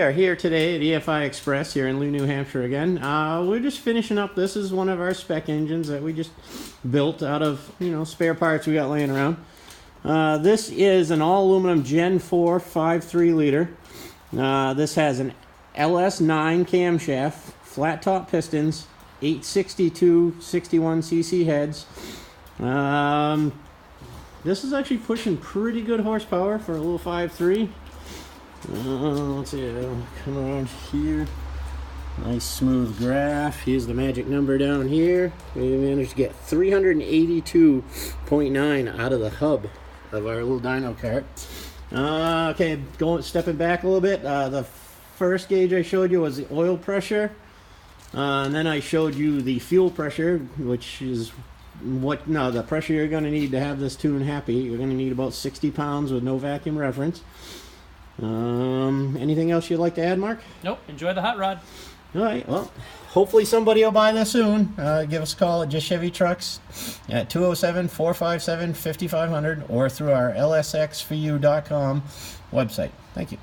are here today at EFI Express here in Lee, New Hampshire again. We're just finishing up. This is one of our spec engines that we just built out of, spare parts we got laying around. This is an all-aluminum Gen 4 5.3 liter. This has an LS9 camshaft, flat top pistons, 862 61cc heads. This is actually pushing pretty good horsepower for a little 5.3. Let's see, come around here. Nice smooth graph. Here's the magic number down here. We managed to get 382.9 out of the hub of our little dyno cart. Okay, stepping back a little bit. The first gauge I showed you was the oil pressure. And then I showed you the fuel pressure, which is the pressure you're going to need to have this tune happy. You're going to need about 60 pounds with no vacuum reference. Anything else you'd like to add, Mark? Nope. Enjoy the hot rod. All right. Well, hopefully somebody will buy this soon. Give us a call at Just Chevy Trucks at 207-457-5500 or through our lsxforyou.com website. Thank you.